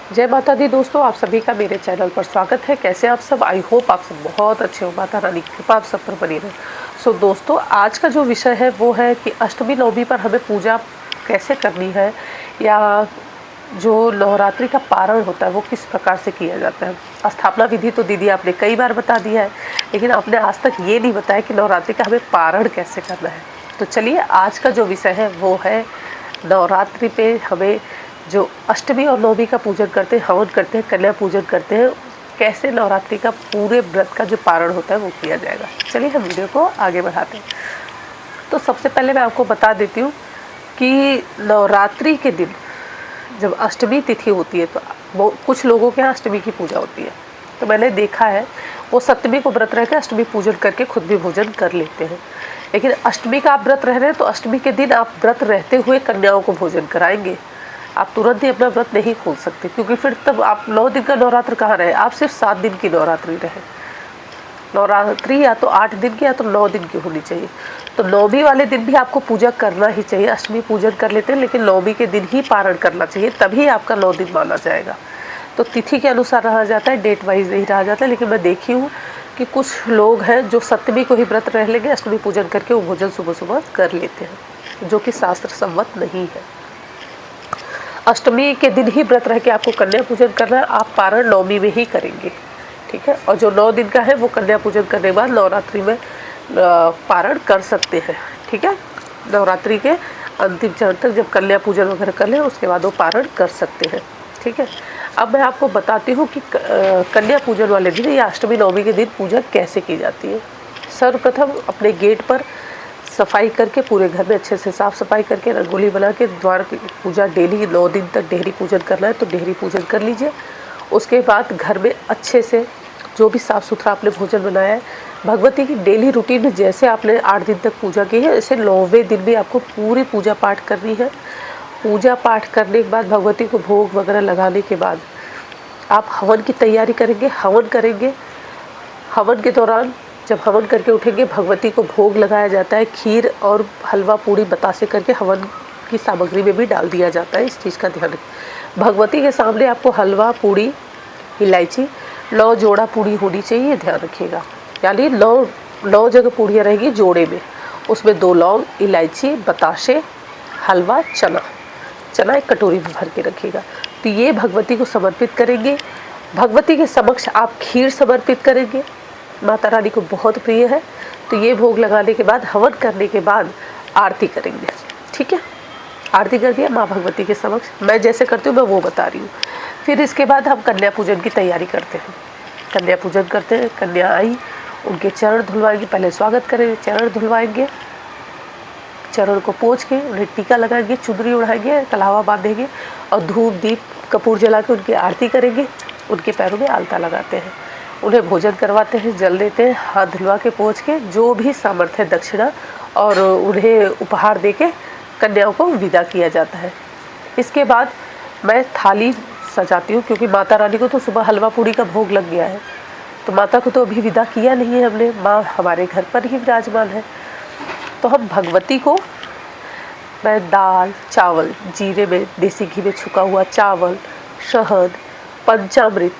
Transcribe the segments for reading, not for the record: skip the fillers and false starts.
जय माता दी दोस्तों, आप सभी का मेरे चैनल पर स्वागत है। कैसे आप सब? आई होप आप सब बहुत अच्छे हो। माता रानी की कृपा आप सब पर बनी रहे। सो दोस्तों, आज का जो विषय है वो है कि अष्टमी नवमी पर हमें पूजा कैसे करनी है, या जो नवरात्रि का पारण होता है वो किस प्रकार से किया जाता है। स्थापना विधि तो दीदी आपने कई बार बता दिया है, लेकिन आपने आज तक ये नहीं बताया कि नवरात्रि का हमें पारण कैसे करना है। तो चलिए, आज का जो विषय है वो है नवरात्रि पे हमें जो अष्टमी और नवमी का पूजन करते हैं, हवन करते हैं, कन्या पूजन करते हैं, कैसे नवरात्रि का पूरे व्रत का जो पारण होता है वो किया जाएगा। चलिए हम वीडियो को आगे बढ़ाते हैं। तो सबसे पहले मैं आपको बता देती हूँ कि नवरात्रि के दिन जब अष्टमी तिथि होती है तो वो कुछ लोगों के यहाँ अष्टमी की पूजा होती है। तो मैंने देखा है वो सप्तमी को व्रत रह के अष्टमी पूजन करके खुद भी भोजन कर लेते हैं। लेकिन अष्टमी का आप व्रत रह रहे हैं तो अष्टमी के दिन आप व्रत रहते हुए कन्याओं को भोजन कराएंगे। आप तुरंत ही अपना व्रत नहीं खोल सकते, क्योंकि फिर तब आप 9 दिन का नवरात्र कहाँ रहे, आप सिर्फ 7 दिन की नवरात्रि रहे। नवरात्रि या तो 8 दिन की या तो 9 दिन की होनी चाहिए। तो नवमी वाले दिन भी आपको पूजा करना ही चाहिए। अष्टमी पूजन कर लेते हैं, लेकिन नवमी के दिन ही पारण करना चाहिए, तभी आपका 9 दिन माना जाएगा। तो तिथि के अनुसार रहा जाता है, डेट वाइज नहीं रहा जाता है। लेकिन मैं देखी हूँ कि कुछ लोग हैं जो सप्तमी को ही व्रत रह लेंगे, अष्टमी पूजन करके वो भोजन सुबह सुबह कर लेते हैं, जो कि शास्त्र सम्मत नहीं है। अष्टमी के दिन ही व्रत रह के आपको कन्या पूजन करना है, आप पारण नवमी में ही करेंगे, ठीक है। और जो 9 दिन का है वो कन्या पूजन करने के बाद नवरात्रि में पारण कर सकते हैं, ठीक है। नवरात्रि के अंतिम चरण तक जब कन्या पूजन वगैरह कर लें उसके बाद वो पारण कर सकते हैं, ठीक है। अब मैं आपको बताती हूँ कि कन्या पूजन वाले दिन या अष्टमी नवमी के दिन पूजा कैसे की जाती है। सर्वप्रथम अपने गेट पर सफाई करके, पूरे घर में अच्छे से साफ़ सफाई करके, रंगोली बना के द्वार की पूजा डेली 9 दिन तक डेहरी पूजन करना है तो डेहरी पूजन कर लीजिए। उसके बाद घर में अच्छे से जो भी साफ़ सुथरा आपने भोजन बनाया है, भगवती की डेली रूटीन में जैसे आपने 8 दिन तक पूजा की है, ऐसे 9वें दिन भी आपको पूरी पूजा पाठ करनी है। पूजा पाठ करने के बाद भगवती को भोग वगैरह लगाने के बाद आप हवन की तैयारी करेंगे, हवन करेंगे। हवन के दौरान जब हवन करके उठेंगे, भगवती को भोग लगाया जाता है। खीर और हलवा पूड़ी बतासे करके हवन की सामग्री में भी डाल दिया जाता है, इस चीज़ का ध्यान रखें। भगवती के सामने आपको हलवा, पूड़ी, इलायची, 9 जोड़ा पूड़ी होनी चाहिए, ध्यान रखिएगा। यानी 9 जगह पूड़ियाँ रहेंगी जोड़े में, उसमें 2 लौंग, इलायची, बताशे, हलवा, चना एक कटोरी में भर के रखिएगा। तो ये भगवती को समर्पित करेंगे। भगवती के समक्ष आप खीर समर्पित करेंगे, माता रानी को बहुत प्रिय है। तो ये भोग लगाने के बाद, हवन करने के बाद आरती करेंगे, ठीक है। आरती कर दिया माँ भगवती के समक्ष, मैं जैसे करती हूँ मैं वो बता रही हूँ। फिर इसके बाद हम कन्या पूजन की तैयारी करते हैं। कन्या पूजन करते हैं, कन्या आई, उनके चरण धुलवाएंगे, पहले स्वागत करेंगे, चरण धुलवाएंगे, चरण को पोंछ के उन्हें टीका लगाएंगे, चुनरी उड़ाएंगे, कलावा बांधेंगे और धूप दीप कपूर जला के उनकी आरती करेंगे। उनके पैरों में आलता लगाते हैं, उन्हें भोजन करवाते हैं, जल देते हैं, हाथ धुलवा के पोंछ के, जो भी सामर्थ्य है दक्षिणा और उन्हें उपहार दे के कन्याओं को विदा किया जाता है। इसके बाद मैं थाली सजाती हूँ, क्योंकि माता रानी को तो सुबह हलवा पूड़ी का भोग लग गया है, तो माता को तो अभी विदा किया नहीं है हमने, माँ हमारे घर पर ही विराजमान है। तो हम भगवती को मैं दाल, चावल, जीरे में देसी घी में छुका हुआ चावल, शहद, पंचामृत,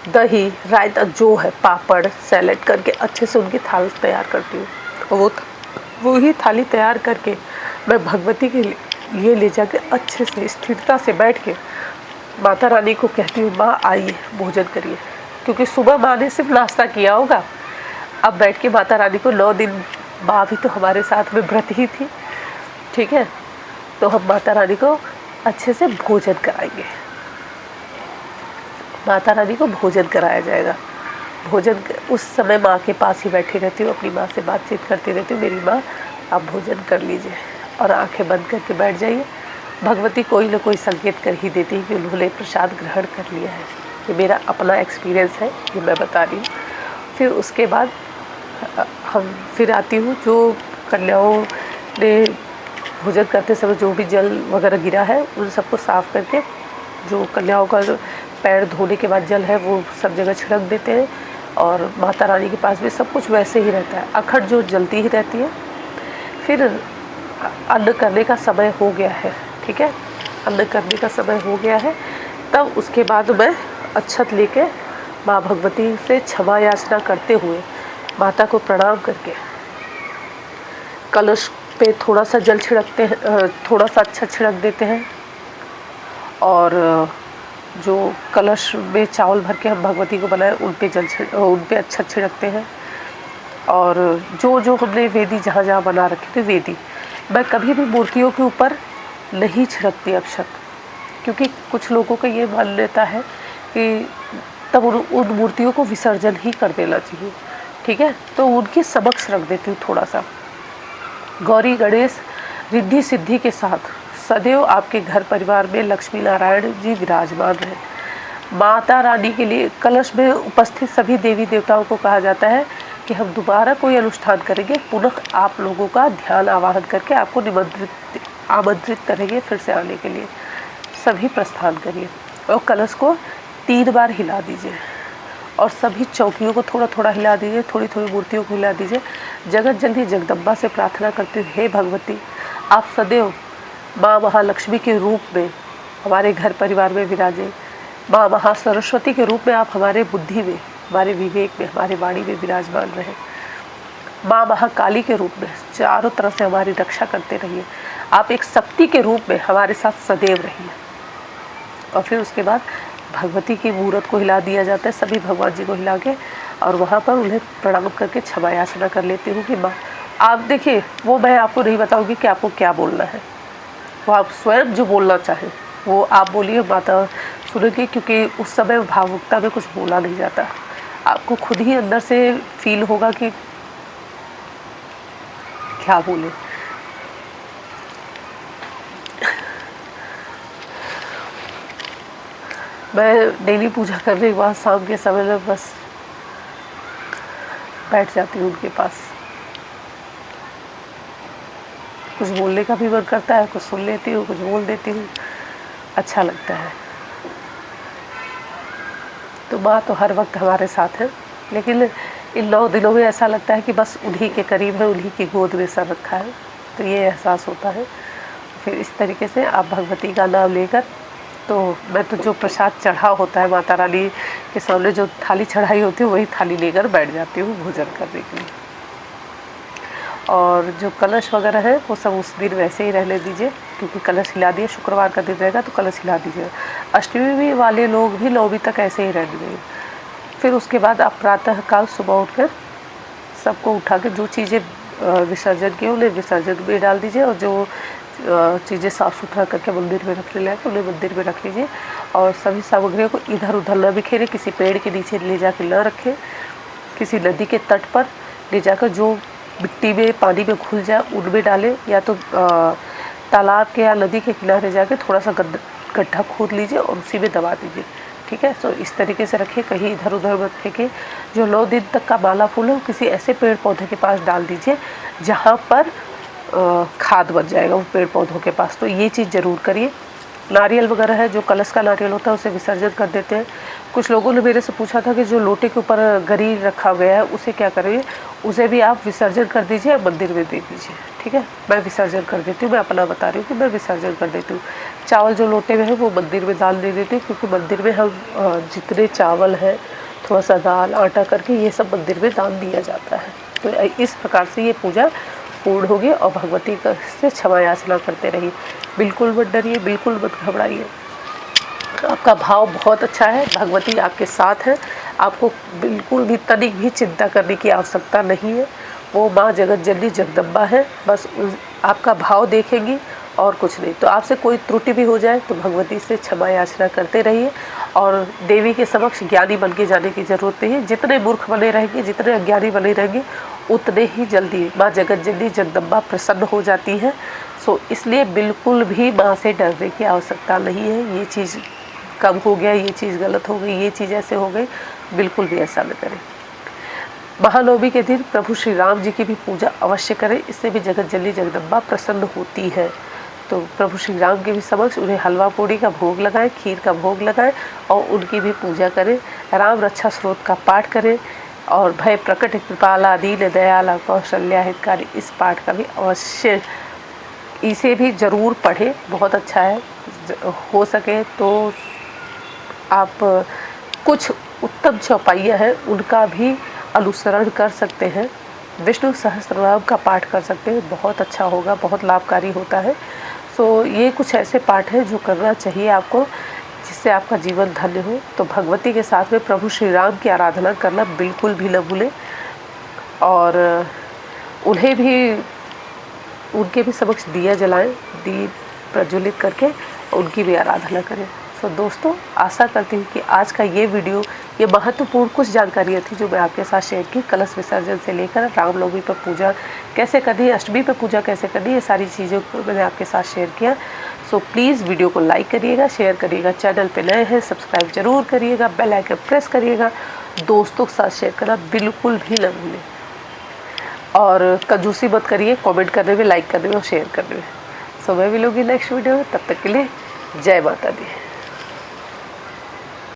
दही, रायता जो है, पापड़, सैलेड करके अच्छे से उनकी थाली तैयार करती हूँ। वो ही थाली तैयार करके मैं भगवती के लिए ले जाके अच्छे से स्थिरता से बैठ के माता रानी को कहती हूँ, माँ आइए भोजन करिए। क्योंकि सुबह माँ ने सिर्फ नाश्ता किया होगा, अब बैठ के माता रानी को 9 दिन माँ भी तो हमारे साथ में व्रत ही थी, ठीक है। तो हम माता रानी को अच्छे से भोजन कराएंगे, माता रानी को भोजन कराया जाएगा। उस समय माँ के पास ही बैठी रहती हूँ, अपनी माँ से बातचीत करती रहती हूँ, मेरी माँ आप भोजन कर लीजिए, और आंखें बंद करके बैठ जाइए। भगवती कोई ना कोई संकेत कर ही देती है कि उन्होंने प्रसाद ग्रहण कर लिया है। ये मेरा अपना एक्सपीरियंस है, ये मैं बता रही हूँ। फिर उसके बाद हम फिर आती हूँ, जो कन्याओं ने भोजन करते समय जो भी जल वगैरह गिरा है उन सबको साफ़ करके, जो कन्याओं का पैर धोने के बाद जल है वो सब जगह छिड़क देते हैं। और माता रानी के पास भी सब कुछ वैसे ही रहता है, अखंड जो जलती ही रहती है। फिर अन्न करने का समय हो गया है, ठीक है, अन्न करने का समय हो गया है। तब उसके बाद मैं अक्षत लेके माँ भगवती से क्षमा याचना करते हुए माता को प्रणाम करके कलश पे थोड़ा सा जल छिड़कते हैं, थोड़ा सा अक्षत छिड़क देते हैं। और जो कलश में चावल भर के हम भगवती को बनाए उन पे अक्षत छिड़कते हैं। और जो जो हमने वेदी जहाँ जहाँ बना रखे थे वेदी, मैं कभी भी मूर्तियों के ऊपर नहीं छिड़कती अक्षत, क्योंकि कुछ लोगों का ये मान्यता है कि तब उन मूर्तियों को विसर्जन ही कर देना चाहिए। ठीक है, तो उनके समक्ष रख देती हूँ थोड़ा सा। गौरी गणेश रिद्धि सिद्धि के साथ सदैव आपके घर परिवार में लक्ष्मी नारायण जी विराजमान रहे। माता रानी के लिए कलश में उपस्थित सभी देवी देवताओं को कहा जाता है कि हम दोबारा कोई अनुष्ठान करेंगे, पुनः आप लोगों का ध्यान आवाहन करके आपको आमंत्रित करेंगे फिर से आने के लिए। सभी प्रस्थान करिए और कलश को 3 बार हिला दीजिए और सभी चौकियों को थोड़ा थोड़ा हिला दीजिए, थोड़ी थोड़ी मूर्तियों को हिला दीजिए। जगत जननी जगदम्बा से प्रार्थना करते हुए, हे भगवती, आप सदैव माँ महालक्ष्मी के रूप में हमारे घर परिवार में विराजे। माँ महासरस्वती के रूप में आप हमारे बुद्धि में, हमारे विवेक में, हमारे वाणी में विराजमान रहे। माँ महाकाली के रूप में चारों तरफ से हमारी रक्षा करते रहिए। आप एक शक्ति के रूप में हमारे साथ सदैव रहिए। और फिर उसके बाद भगवती की मूर्त को हिला दिया जाता है, सभी भगवान जी को हिला के, और वहाँ पर उन्हें प्रणाम करके क्षमा याचना कर लेती हूँ कि माँ, आप देखिए, वो मैं आपको नहीं बताऊँगी कि आपको क्या बोलना है, वो आप स्वयं जो बोलना चाहें वो आप बोलिए, माता सुनेगी, क्योंकि उस समय भावुकता में कुछ बोला नहीं जाता। आपको खुद ही अंदर से फील होगा कि क्या बोले। मैं डेली पूजा करने के बाद शाम के समय में बस बैठ जाती हूँ उनके पास। कुछ बोलने का भी मन करता है, कुछ सुन लेती हूँ, कुछ बोल देती हूँ, अच्छा लगता है। तो माँ तो हर वक्त हमारे साथ है, लेकिन इन 9 दिनों में ऐसा लगता है कि बस उन्हीं के करीब है, उन्हीं की गोद में सर रखा है, तो ये एहसास होता है। फिर इस तरीके से आप भगवती का नाम लेकर, तो मैं तो जो प्रसाद चढ़ा होता है माता रानी के सामने, जो थाली चढ़ाई होती है वही थाली लेकर बैठ जाती हूँ भोजन करने के लिए। और जो कलश वगैरह है वो सब उस दिन वैसे ही रहने दीजिए, क्योंकि कलश हिला दिए, शुक्रवार का दिन रहेगा तो कलश हिला दीजिए। अष्टमी वाले लोग भी 9वीं तक ऐसे ही रहने देंगे। फिर उसके बाद आप प्रातःकाल सुबह उठकर सबको उठा के जो चीज़ें विसर्जन की उन्हें विसर्जन में डाल दीजिए, और जो चीज़ें साफ़ सुथरा करके मंदिर में रखने लायक उन्हें मंदिर में रख लीजिए। और सभी सामग्रियों को इधर उधर न बिखेरें, किसी पेड़ के नीचे ले जाकर न रखें, किसी नदी के तट पर ले जाकर जो मिट्टी में पानी में घुल जाए उनमें डालें, या तो तालाब के या नदी के किनारे जाके थोड़ा सा गड्ढा खोद लीजिए और उसी में दबा दीजिए। ठीक है, तो इस तरीके से रखिए, कहीं इधर उधर मत फेंके। जो 9 दिन तक का माला फूल है किसी ऐसे पेड़ पौधे के पास डाल दीजिए जहाँ पर खाद बन जाएगा वो पेड़ पौधों के पास। तो ये चीज़ ज़रूर करिए। नारियल वगैरह है, जो कलश का नारियल होता है उसे विसर्जन कर देते हैं। कुछ लोगों ने मेरे से पूछा था कि जो लोटे के ऊपर गरी रखा गया है उसे क्या करेंगे, उसे भी आप विसर्जन कर दीजिए, मंदिर में दे दीजिए। ठीक है, मैं विसर्जन कर देती हूँ, मैं अपना बता रही हूँ कि मैं विसर्जन कर देती हूँ। चावल जो लोटे में है वो मंदिर में दान दे देती हूँ, क्योंकि मंदिर में हम जितने चावल हैं, थोड़ा सा दाल आटा करके ये सब मंदिर में दान दिया जाता है। तो इस प्रकार से ये पूजा पूर्ण होगी। और भगवती से क्षमा याचना करते रहिए, बिल्कुल मत डरिए, बिल्कुल मत घबराइए। आपका भाव बहुत अच्छा है, भगवती आपके साथ है, आपको बिल्कुल भी तनिक भी चिंता करने की आवश्यकता नहीं है। वो माँ जगत जननी जगदम्बा है, बस आपका भाव देखेंगी और कुछ नहीं। तो आपसे कोई त्रुटि भी हो जाए तो भगवती से क्षमा याचना करते रहिए, और देवी के समक्ष ज्ञानी बन के जाने की ज़रूरत नहीं है। जितने मूर्ख बने रहेंगे, जितने अज्ञानी बने रहेंगे, उतने ही जल्दी माँ जगत जननी जगदम्बा प्रसन्न हो जाती है। सो इसलिए बिल्कुल भी माँ से डरने की आवश्यकता नहीं है। ये चीज़ कम हो गया, ये चीज़ गलत हो गई, ये चीज़ ऐसे हो गई, बिल्कुल भी ऐसा न करें। महानवमी के दिन प्रभु श्री राम जी की भी पूजा अवश्य करें, इससे भी जगत जननी जगदम्बा प्रसन्न होती है। तो प्रभु श्री राम के भी समक्ष उन्हें हलवा पूड़ी का भोग लगाएं, खीर का भोग लगाएं और उनकी भी पूजा करें। राम रक्षा स्रोत का पाठ करें, और भय प्रकट कृपाला दीन दयाला कौशल्या हितकारी, इस पाठ का भी अवश्य, इसे भी ज़रूर पढ़ें, बहुत अच्छा है। हो सके तो आप कुछ उत्तम चौपाइयाँ हैं उनका भी अनुसरण कर सकते हैं। विष्णु सहस्त्रनाम का पाठ कर सकते हैं, बहुत अच्छा होगा, बहुत लाभकारी होता है। सो ये कुछ ऐसे पाठ हैं जो करना चाहिए आपको, जिससे आपका जीवन धन्य हो। तो भगवती के साथ में प्रभु श्री राम की आराधना करना बिल्कुल भी न भूलें, और उन्हें भी, उनके भी समक्ष दिया जलाएं, दीप प्रज्वलित करके उनकी भी आराधना करें। तो दोस्तों, आशा करती हूँ कि आज का ये वीडियो, ये महत्वपूर्ण कुछ जानकारियाँ थी जो मैं आपके साथ शेयर की। कलश विसर्जन से लेकर रामनवमी पर पूजा कैसे करनी है, अष्टमी पर पूजा कैसे करनी है, ये सारी चीज़ों को मैंने आपके साथ शेयर किया। सो प्लीज़ वीडियो को लाइक करिएगा, शेयर करिएगा, चैनल पे नए हैं सब्सक्राइब जरूर करिएगा, बेल आइकन प्रेस करिएगा, दोस्तों के साथ शेयर करना बिल्कुल भी न भूलें, और कंजूसी मत करिए कमेंट करने में, लाइक करने में और शेयर करने में। सो मैं मिलूंगी नेक्स्ट वीडियो में, तब तक के लिए जय माता दी।